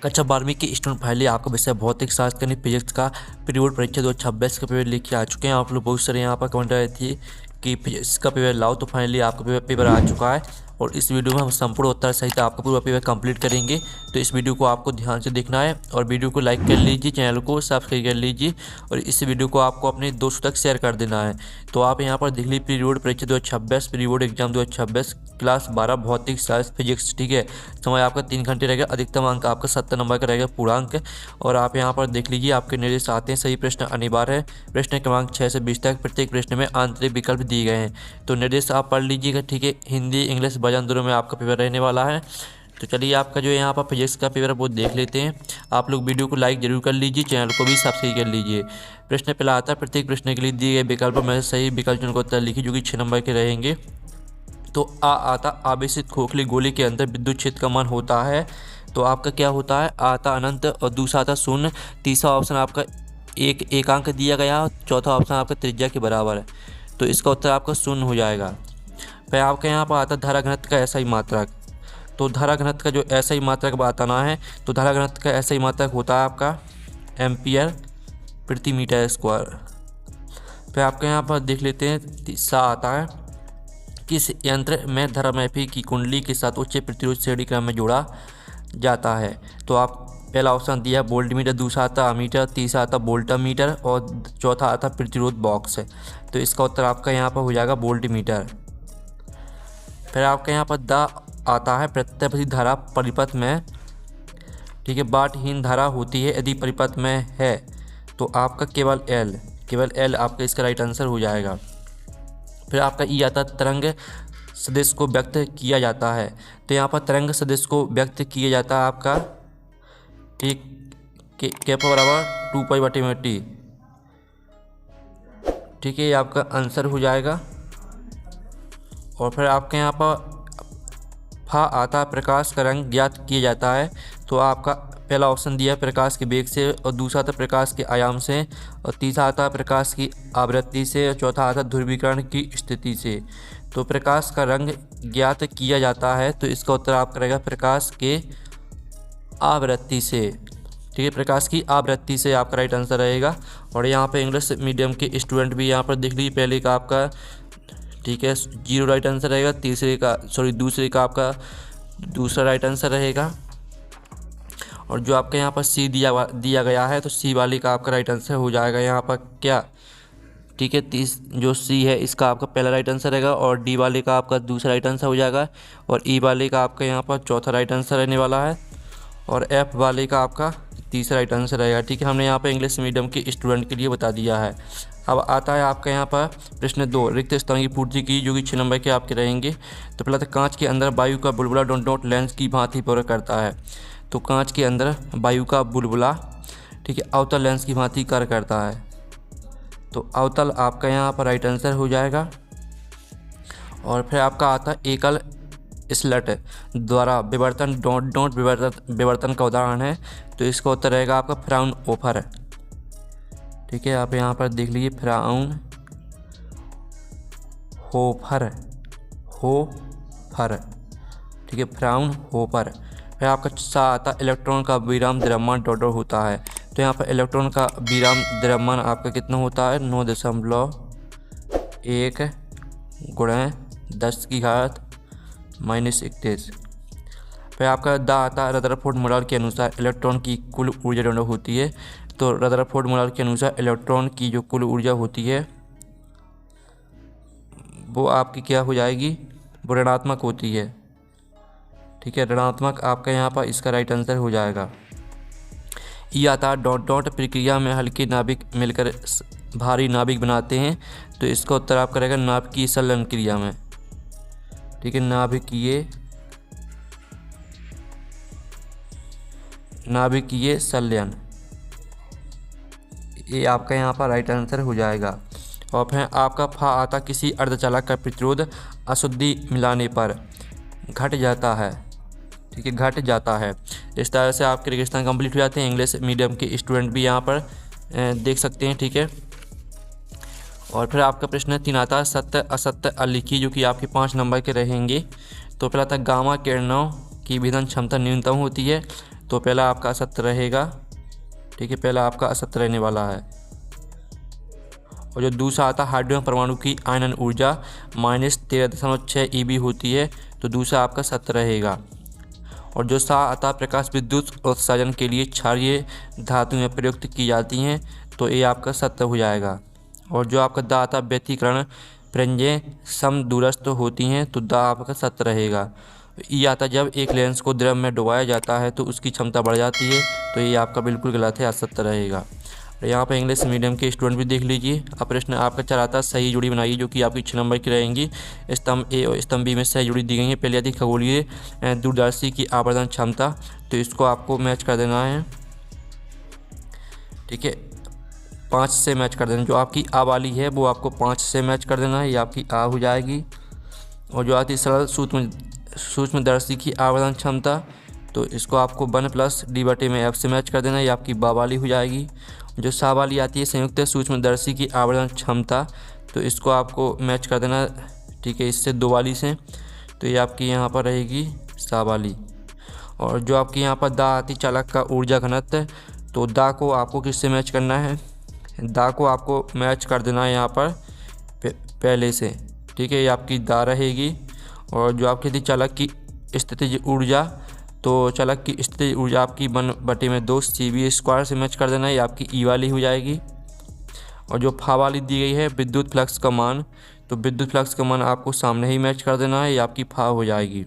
कक्षा 12वीं के स्टूडेंट फाइनली आपका विषय भौतिक शास्त्र यानी फिजिक्स का प्री बोर्ड परीक्षा 2026 का पेपर लेके आ चुके हैं। आप लोग बहुत सारे यहाँ पर कमेंट आए थे कि फिजिक्स का पेपर लाओ, तो फाइनली आपका पेपर आ चुका है और इस वीडियो में हम संपूर्ण उत्तर सहित आपका पूरा पेपर कंप्लीट करेंगे। तो इस वीडियो को आपको ध्यान से देखना है और वीडियो को लाइक कर लीजिए, चैनल को सब्सक्राइब कर लीजिए और इस वीडियो को आपको अपने दोस्तों तक शेयर कर देना है। तो आप यहाँ पर देख लीजिए प्री बोर्ड परीक्षा 2026 प्री बोर्ड एग्जाम 2026 क्लास 12 भौतिक शास्त्र फिजिक्स। ठीक है, समय आपका 3 घंटे रहेगा, अधिकतम अंक आपका 70 नंबर का रहेगा पूर्णांक। और आप यहाँ पर देख लीजिए आपके निर्देश आते हैं, सही प्रश्न अनिवार्य है। प्रश्न क्रमांक 6 से 20 तक प्रत्येक प्रश्न में आंतरिक विकल्प दिए गए हैं, तो निर्देश आप पढ़ लीजिएगा। ठीक है, हिंदी इंग्लिश वजन दोनों में आपका पेपर रहने वाला है। तो चलिए आपका जो यहाँ पर फिजिक्स का पेपर वो देख लेते हैं। आप लोग वीडियो को लाइक जरूर कर लीजिए, चैनल को भी सब्सक्राइब कर लीजिए। प्रश्न पहला आता है, प्रत्येक प्रश्न के लिए दिए गए विकल्पों में से सही विकल्प चुनकर उत्तर लिखिए, जो कि 6 नंबर के रहेंगे। तो आता आवेशित खोखली गोले के अंदर विद्युत क्षेत्र का मान होता है, तो आपका क्या होता है, आता अनंत और दूसरा आता शून्य। तीसरा ऑप्शन आपका एक अंक दिया गया और चौथा ऑप्शन आपका त्रिज्या के बराबर है, तो इसका उत्तर आपका शून्य हो जाएगा। फिर आपके यहाँ पर आता धारा घनत्व का ऐसा ही मात्रक, तो धारा घनत्व का जो ऐसा ही मात्रक बताना है, तो धारा घनत्व का ऐसा ही मात्रक होता है आपका एम्पियर प्रति मीटर स्क्वायर। फिर आपके यहाँ पर देख लेते हैं तीसरा आता है, किस यंत्र में धरामापी की कुंडली के साथ उच्च प्रतिरोध श्रेणी क्रम में जोड़ा जाता है। तो आप पहला ऑप्शन दिया वोल्ट मीटर, दूसरा आता अमीटर, तीसरा आता वोल्टा मीटर और चौथा आता प्रतिरोध बॉक्स। तो इसका उत्तर आपका यहाँ पर हो जाएगा वोल्ट मीटर। फिर आपके यहाँ पर द आता है, प्रत्यय धारा परिपथ में, ठीक है, बाटहीन धारा होती है यदि परिपथ में है, तो आपका केवल एल आपका इसका राइट आंसर हो जाएगा। फिर आपका ई आता है, तरंग सदिश को व्यक्त किया जाता है, तो यहाँ पर तरंग सदिश को व्यक्त किया जाता है आपका, ठीक, के बराबर 2π/t। ठीक है, ये आपका आंसर हो जाएगा। और फिर आपके यहाँ पर फा आता प्रकाश का रंग ज्ञात किया जाता है, तो आपका पहला ऑप्शन दिया प्रकाश के वेग से और दूसरा आता प्रकाश के आयाम से और तीसरा आता प्रकाश की आवृत्ति से और चौथा आता ध्रुवीकरण की स्थिति से। तो प्रकाश का रंग ज्ञात किया जाता है, तो इसका उत्तर आपका रहेगा प्रकाश के आवृत्ति से। ठीक है, प्रकाश की आवृत्ति से आपका राइट आंसर रहेगा। और यहाँ पे इंग्लिश मीडियम के स्टूडेंट भी यहाँ पर देख लीजिए, पहले का आपका, ठीक है, 0 राइट आंसर रहेगा, दूसरे का आपका दूसरा राइट आंसर रहेगा। और जो आपके यहाँ पर सी दिया गया है, तो सी वाले का आपका राइट आंसर हो जाएगा यहाँ पर क्या, ठीक है, जो सी है इसका आपका पहला राइट आंसर रहेगा और डी वाले का आपका दूसरा राइट आंसर हो जाएगा और ई वाले का आपका यहाँ पर चौथा राइट आंसर रहने वाला है और एफ वाले का आपका तीसरा राइट आंसर रहेगा। ठीक है, हमने यहाँ पर इंग्लिश मीडियम के स्टूडेंट के लिए बता दिया है। अब आता है आपका यहाँ पर प्रश्न 2, रिक्त स्थान की पूर्ति की, जो कि 6 नंबर के आपके रहेंगे। तो पहला था, कांच के अंदर वायु का बुलबुला डॉट लेंस की भांति पूरा करता है, तो कांच के अंदर वायु का बुलबुला, ठीक है, अवतल लेंस की भांति कार्य करता है, तो अवतल आपका यहाँ पर राइट आंसर हो जाएगा। और फिर आपका आता है एकल स्लट द्वारा विवर्तन डॉट विवर्तन का उदाहरण है, तो इसका उत्तर रहेगा आपका फ्राउनहोफर। ठीक है, आप यहाँ पर देख लीजिए फ्राउनहोफर। ठीक है, फ्राउनहोफर। फिर आपका सा आता इलेक्ट्रॉन का विराम द्रव्यमान डॉट होता है, तो यहाँ पर इलेक्ट्रॉन का विराम द्रव्यमान आपका कितना होता है, 9.1 × 10⁻⁻31। फिर आपका द आता रदरफोर्ड मॉडल के अनुसार इलेक्ट्रॉन की कुल ऊर्जा डॉट होती है, तो रदरफोर्ड मॉडल के अनुसार इलेक्ट्रॉन की जो कुल ऊर्जा होती है वो आपकी क्या हो जाएगी, वो ऋणात्मक होती है। ठीक है, ऋणात्मक आपका यहाँ पर इसका राइट आंसर हो जाएगा। ई आता डॉट प्रक्रिया में हल्के नाभिक मिलकर भारी नाभिक बनाते हैं, तो इसका उत्तर आपका रहेगा नाभिकीय संलयन क्रिया में। ठीक है, नाभिकीय संलयन, ये आपका यहाँ पर राइट आंसर हो जाएगा। और फिर आपका फा आता किसी अर्धचालक का प्रतिरोध अशुद्धि मिलाने पर घट जाता है। ठीक है, घट जाता है। इस तरह से आपके रेगिस्तान कंप्लीट हो जाते हैं। इंग्लिश मीडियम के स्टूडेंट भी यहाँ पर देख सकते हैं। ठीक है, और फिर आपका प्रश्न 3 आता है सत्य असत्य अलिखी, जो कि आपके 5 नंबर के रहेंगे। तो पहला था गामा किरणों की विभेदन क्षमता न्यूनतम होती है, तो पहला आपका असत्य रहेगा, ठीक है, पहला आपका असत्य रहने वाला है। और जो दूसरा आता है हाइड्रोजन परमाणु की आयनन ऊर्जा -13.6 eV होती है, तो दूसरा आपका सत्य रहेगा। और जो सा आता प्रकाश विद्युत उत्सर्जन के लिए क्षारीय धातु में प्रयुक्त की जाती हैं, तो ये आपका सत्य हो जाएगा। और जो आपका दा आता व्यतिकरण प्रंजय सम दूरस्थ होती हैं, तो दा आपका सत्य रहेगा। ये आता जब एक लेंस को द्रव में डुबाया जाता है तो उसकी क्षमता बढ़ जाती है, तो ये आपका बिल्कुल गलत है, असत्य रहेगा। और यहाँ पर इंग्लिश मीडियम के स्टूडेंट भी देख लीजिए। अब प्रश्न आपका चलाता सही जुड़ी बनाइए, जो कि आपकी 6 नंबर की रहेंगी। स्तंभ ए और स्तंभ बी में सही जुड़ी दी गई है। पहले आती खगोलीय दूरदर्शी की आवर्धन क्षमता, तो इसको आपको मैच कर देना है, ठीक है, 5 से मैच कर देना। जो आपकी आ वाली है वो आपको 5 से मैच कर देना है, ये आपकी आ हो जाएगी। और जो आती सरल सूक्ष्मदर्शी की आवर्धन क्षमता, तो इसको आपको 1+D/F से मैच कर देना है, ये आपकी बा वाली हो जाएगी। जो सा वाली आती है संयुक्त सूक्ष्मदर्शी की आवर्धन क्षमता, तो इसको आपको मैच कर देना, ठीक है, इससे 2 वाली से, तो ये आपकी यहाँ पर रहेगी सा वाली। और जो आपकी यहाँ पर दा आती चालक का ऊर्जा घनत्व, तो दा को आपको किससे मैच करना है, दा को आपको मैच कर देना है यहाँ पर पहले से, ठीक है, ये आपकी दा रहेगी। और जो आपकी थी चालक की स्थितिज ऊर्जा, तो चालक की स्थितिज ऊर्जा आपकी 1/2 CV² से मैच कर देना है, ये आपकी ई वाली हो जाएगी। और जो फा वाली दी गई है विद्युत फ्लक्स का मान, तो विद्युत फ्लक्स का मान आपको सामने ही मैच कर देना है, ये आपकी फा हो जाएगी।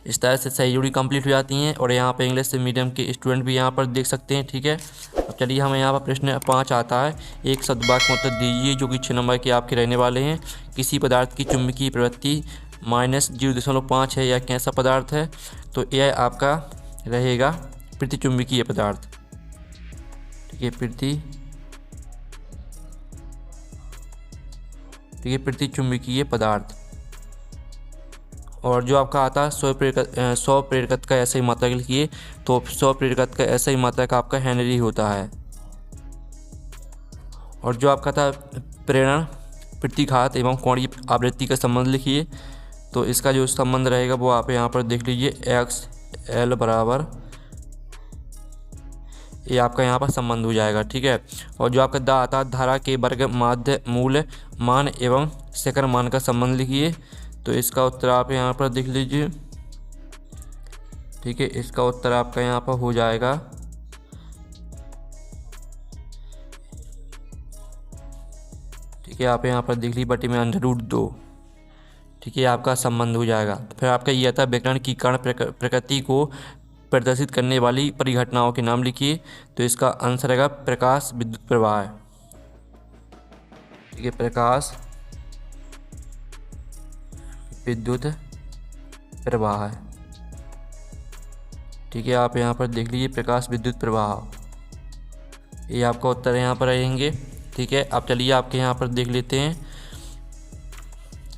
इस तरह से सही जुड़ी कंप्लीट हो जाती हैं। और यहाँ पर इंग्लिश मीडियम के स्टूडेंट भी यहाँ पर देख सकते हैं, ठीक है। अब चलिए हमें यहाँ पर प्रश्न 5 आता है, एक शब्द वाक्य मतलब दीजिए, जो कि 6 नंबर के आपके रहने वाले हैं। किसी पदार्थ की चुंबकीय प्रवृत्ति -0.5 है, या कैसा पदार्थ है, तो यह आपका रहेगा प्रतिचुंबकीय पदार्थ, ठीक है, प्रतिचुंबकीय पदार्थ। और जो आपका आता है 100 प्रेरकत्व का ऐसा ही मात्रक लिखिए, तो 100 प्रेरकत्व का ऐसा ही मात्रक आपका हेनरी होता है। और जो आपका था प्रेरण प्रतिघात एवं कोणीय आवृत्ति का संबंध लिखिए, तो इसका जो संबंध रहेगा वो आप यहाँ पर देख लीजिए, XL बराबर, ये आपका यहाँ पर संबंध हो जाएगा, ठीक है। और जो आपका दा आता धारा के वर्ग माध्य मूल मान एवं शिखर मान का संबंध लिखिए, तो इसका उत्तर आप यहाँ पर देख लीजिए, ठीक है, इसका उत्तर आपका यहाँ पर हो जाएगा, ठीक है, आप यहाँ पर देख लीजिए बटे में √2, ठीक है, आपका संबंध हो जाएगा। फिर आपका ये आता विकिरण की कण प्रकृति को प्रदर्शित करने वाली परिघटनाओं के नाम लिखिए, तो इसका आंसर रहेगा प्रकाश विद्युत प्रवाह, ठीक है, प्रकाश विद्युत प्रवाह, ठीक है, आप यहाँ पर देख लीजिए प्रकाश विद्युत प्रवाह, ये आपका उत्तर यहाँ पर रहेंगे, ठीक है। अब चलिए आपके यहाँ पर देख लेते हैं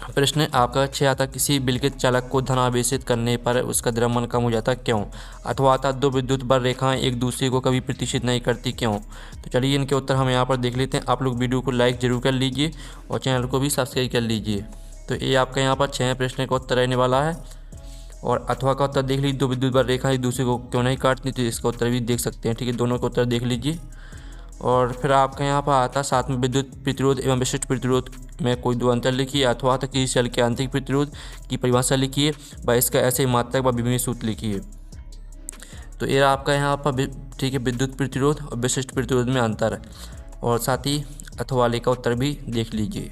प्रश्न आपका 6 आता किसी विलगित चालक को धनावेशित करने पर उसका द्रव्यमान कम हो जाता क्यों, अथवा आता 2 विद्युत बल रेखाएं एक दूसरे को कभी प्रतिष्ठित नहीं करती क्यों। तो चलिए इनके उत्तर हम यहाँ पर देख लेते हैं। आप लोग वीडियो को लाइक जरूर कर लीजिए और चैनल को भी सब्सक्राइब कर लीजिए। तो ये आपका यहाँ पर 6 प्रश्न का उत्तर रहने वाला है। और अथवा का उत्तर देख लीजिए, 2 विद्युत बल रेखाएं एक दूसरे को क्यों नहीं काटती, तो इसका उत्तर भी देख सकते हैं, ठीक है, दोनों का उत्तर देख लीजिए। और फिर आपका यहाँ पर आता साथ में विद्युत प्रतिरोध एवं विशिष्ट प्रतिरोध में कोई 2 अंतर लिखिए, अथवा तक किसी सेल के आंतरिक प्रतिरोध की परिभाषा लिखिए व इसका ऐसे ही मात्रक व विभिन्न सूत्र लिखिए। तो ये आपका यहाँ पर, ठीक है, विद्युत प्रतिरोध और विशिष्ट प्रतिरोध में अंतर है, और साथ ही अथवा वाले का उत्तर भी देख लीजिए।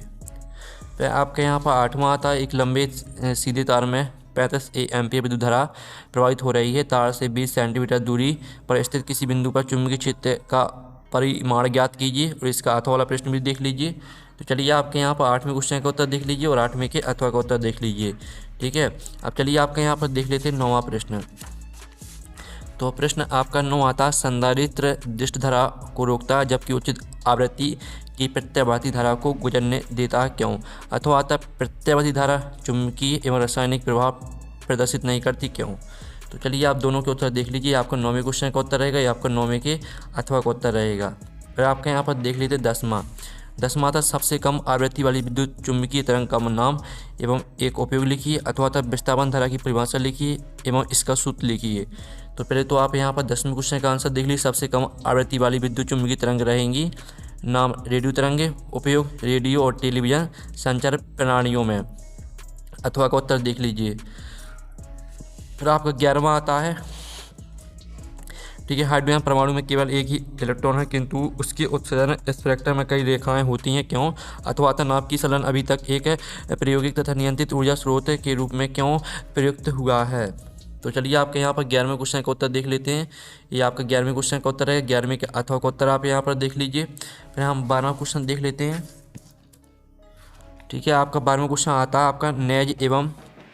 फिर आपके यहाँ पर 8वां आता है, एक लंबे सीधे तार में 35 एम्पीयर विद्युत धारा प्रवाहित हो रही है। तार से 20 सेंटीमीटर दूरी पर स्थित किसी बिंदु पर चुंबकीय क्षेत्र का परिमाण ज्ञात कीजिए, और इसका अथवा वाला प्रश्न भी देख लीजिए। तो चलिए आपके यहाँ पर 8वें क्वेश्चन का उत्तर देख लीजिए और 8वें के अथवा का उत्तर देख लीजिए, ठीक है। अब चलिए आपके यहाँ पर देख लेते हैं 9वां प्रश्न। तो प्रश्न आपका 9 आता, संधारित्र दिष्ट धारा को रोकता है जबकि उचित आवृत्ति की प्रत्यावर्ती धारा को गुजरने देता है क्यों, अथवा आता प्रत्यावर्ती धारा चुंबकीय एवं रासायनिक प्रभाव प्रदर्शित नहीं करती क्यों। तो चलिए आप दोनों के उत्तर देख लीजिए। आपका 9वें क्वेश्चन का उत्तर रहेगा, या आपका 9वें के अथवा का उत्तर रहेगा। फिर आपके यहाँ पर देख लीजिए 10वां था, सबसे कम आवृत्ति वाली विद्युत चुंबकीय तरंग का नाम एवं एक उपयोग लिखिए, अथवा विस्थापन धारा की परिभाषा लिखिए एवं इसका सूत्र लिखिए। तो पहले तो आप यहाँ पर 10वें क्वेश्चन का आंसर देख लीजिए। सबसे कम आवृत्ति वाली विद्युत चुम्बकीय तरंग रहेंगी। नाम रेडियो तरंगे, उपयोग रेडियो और टेलीविज़न संचार प्रणालियों में। अथवा का उत्तर देख लीजिए। फिर आपका 11वां आता है, ठीक है, हाइड्रोजन परमाणु में केवल एक ही इलेक्ट्रॉन है किंतु उसके उत्सर्जन स्पेक्ट्रम में कई रेखाएं होती हैं, क्यों? अथवा नाभ की सलन अभी तक एक प्रायोगिक तथा नियंत्रित ऊर्जा स्रोत के रूप में क्यों प्रयुक्त हुआ है? तो चलिए आपके यहाँ पर 11वें क्वेश्चन का उत्तर देख लेते हैं। ये आपका 11वें क्वेश्चन का उत्तर है। 11वें के अथवा का उत्तर आप यहाँ पर देख लीजिए। फिर हम 12वां क्वेश्चन देख लेते हैं, ठीक है। आपका 12वां क्वेश्चन आता है आपका नेज एवं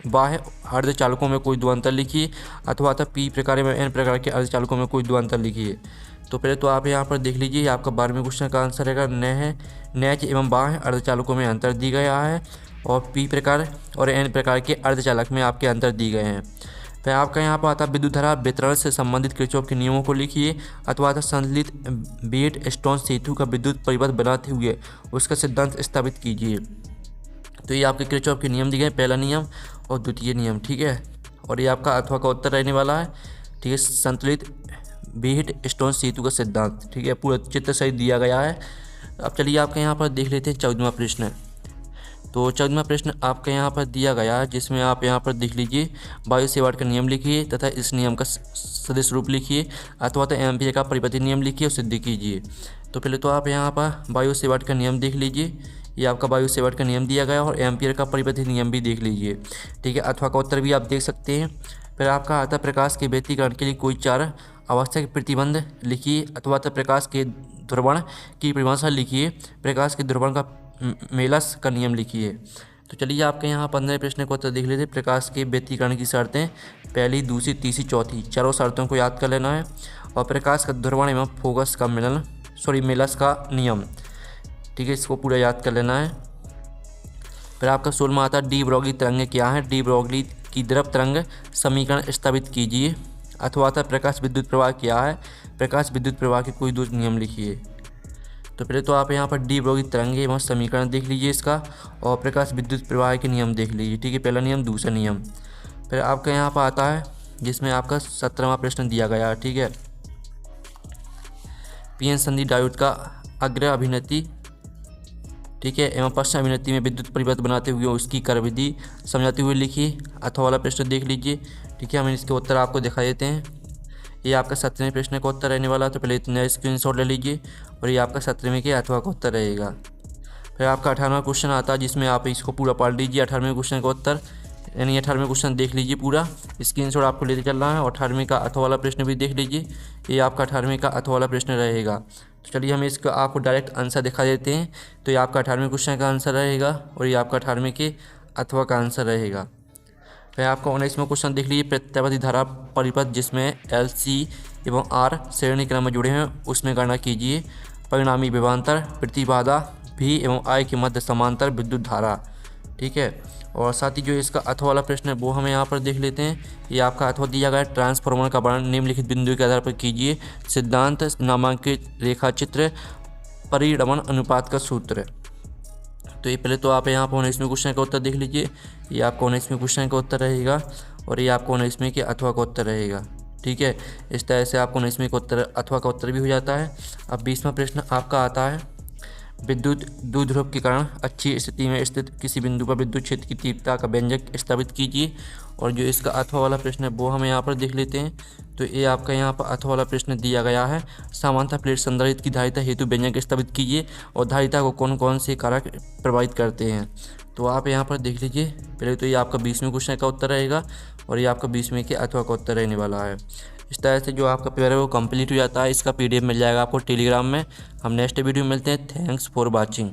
बाह्य अर्धचालकों में कोई दो अंतर लिखिए। अथवा पी प्रकार में एन प्रकार के अर्धचालकों में कोई दो अंतर लिखिए। तो पहले तो आप यहाँ पर देख लीजिए, आपका 12वें क्वेश्चन का आंसर रहेगा नेज एवं बाह्य अर्धचालकों में अंतर दी गया है, और पी प्रकार और एन प्रकार के अर्धचालक में आपके अंतर दिए गए हैं। फिर आपका यहाँ पर आता है विद्युत धारा वितरण से संबंधित किरचॉफ के नियमों को लिखिए। अथवा संतुलित बेट स्टोन सेतु का विद्युत परिपथ बनाते हुए उसका सिद्धांत स्थापित कीजिए। तो ये आपके किरचॉफ के नियम दिए गए, पहला नियम और द्वितीय नियम, ठीक है। और ये आपका अथवा का उत्तर रहने वाला है, ठीक है, संतुलित बेट स्टोन सेतु का सिद्धांत, ठीक है। पूरा चित्र सही दिया गया है। अब चलिए आपके यहाँ पर देख लेते हैं 14वां प्रश्न। तो 14वां प्रश्न आपके यहाँ पर दिया गया है, जिसमें आप यहाँ पर देख लीजिए, वायु सेवाट का नियम लिखिए तथा इस नियम का सदिश रूप लिखिए। अथवा एम्पीयर का परिपति नियम लिखिए और सिद्ध कीजिए। तो पहले तो आप यहाँ पर वायु सेवाट का नियम देख लीजिए। ये आपका वायु सेवाट का नियम दिया गया और एम्पीयर का परिपति नियम भी देख लीजिए, ठीक है। अथवा का उत्तर भी आप देख सकते हैं। फिर आपका आता प्रकाश के व्यतिकरण के लिए कोई 4 आवश्यक प्रतिबंध लिखिए। अथवा प्रकाश के ध्रुवण की परिभाषा लिखिए। प्रकाश के ध्रुवण का मेलस का नियम लिखिए। तो चलिए आपके यहाँ 15वें प्रश्न को उत्तर देख लेते हैं। प्रकाश के व्यतिकरण की शर्तें, पहली, दूसरी, तीसरी, चौथी, चारों शर्तों को याद कर लेना है। और प्रकाश का ध्रुवण एवं फोकस का मेलस का नियम, ठीक है, इसको पूरा याद कर लेना है। फिर आपका 16वां आता है डी ब्रोगली तरंग क्या है? डी ब्रोगली की द्रव तरंग समीकरण स्थापित कीजिए। अथवा प्रकाश विद्युत प्रवाह क्या है? प्रकाश विद्युत प्रवाह के कोई 2 नियम लिखिए। तो पहले तो आप यहाँ पर डी ब्रोगली तरंग एवं समीकरण देख लीजिए इसका, और प्रकाश विद्युत प्रवाह के नियम देख लीजिए, ठीक है, पहला नियम, दूसरा नियम। फिर आपका यहाँ पर आता है जिसमें आपका 17वां प्रश्न दिया गया है, ठीक है। पीएन संधि डायोड का अग्र अभिनति, ठीक है, एवं पश्चिम अभिनति में विद्युत परिपथ बनाते हुए उसकी कार्यविधि समझाते हुए लिखिए। अथवा वाला प्रश्न देख लीजिए, ठीक है। हम इसके उत्तर आपको दिखा देते हैं। ये आपका 17वें प्रश्न का उत्तर रहने वाला है। तो पहले इतना स्क्रीनशॉट ले लीजिए, और ये आपका 17वें के अथवा का उत्तर रहेगा। फिर आपका 18वां क्वेश्चन आता है, जिसमें आप इसको पूरा पढ़ लीजिए। 18वें क्वेश्चन का उत्तर, यानी 18वें क्वेश्चन देख लीजिए पूरा, स्क्रीनशॉट आपको लेते चलना है। और 18वें का अथवा वाला प्रश्न भी देख लीजिए। ये आपका 18वें का अथवा वाला प्रश्न रहेगा। तो चलिए हम इसका आपको डायरेक्ट आंसर दिखा देते हैं। तो ये आपका 18वें क्वेश्चन का आंसर रहेगा, और ये आपका 18वें के अथवा का आंसर रहेगा। फिर आपका 19वां क्वेश्चन देख लीजिए, प्रत्यावर्ती धारा परिपथ जिसमें एल, सी एवं आर श्रेणी क्रम में जुड़े हैं उसमें गणना कीजिए। परिणामी विभवांतर, प्रतिबाधा भी एवं आई के मध्य समांतर विद्युत धारा, ठीक है। और साथ ही जो इसका अथवा वाला प्रश्न है वो हमें यहाँ पर देख लेते हैं। ये आपका अथवा दिया गया है, ट्रांसफार्मर का वर्णन निम्नलिखित बिंदु के आधार पर कीजिए। सिद्धांत, नामांकित रेखा चित्र, परिणमन अनुपात का सूत्र। तो ये पहले तो आप यहाँ पर 19वें क्वेश्चन का उत्तर देख लीजिए। ये आपका 19वें क्वेश्चन का उत्तर रहेगा, और ये आपको 19वें के अथवा का उत्तर रहेगा, ठीक है। इस तरह से आपको 19वें का उत्तर अथवा का उत्तर भी हो जाता है। अब 20वां प्रश्न आपका आता है, विद्युत द्विध्रुव के कारण अच्छी स्थिति में स्थित किसी बिंदु पर विद्युत क्षेत्र की तीव्रता का व्यंजक स्थापित कीजिए। और जो इसका अथवा वाला प्रश्न है वो हम यहाँ पर देख लेते हैं। तो ये आपका यहाँ पर अथवा वाला प्रश्न दिया गया है, समानता प्लेट संधारित्र की धारिता हेतु व्यंजक स्थापित कीजिए, और धारिता को कौन कौन से कारक प्रभावित करते हैं। तो आप यहाँ पर देख लीजिए। पहले तो ये आपका 20वें क्वेश्चन का उत्तर रहेगा, और ये आपका 20वें के अथवा का उत्तर रहने वाला है। इस तरह से जो आपका पेपर है वो कंप्लीट हो जाता है। इसका PDF मिल जाएगा आपको टेलीग्राम में। हम नेक्स्ट वीडियो में मिलते हैं। Thanks for watching.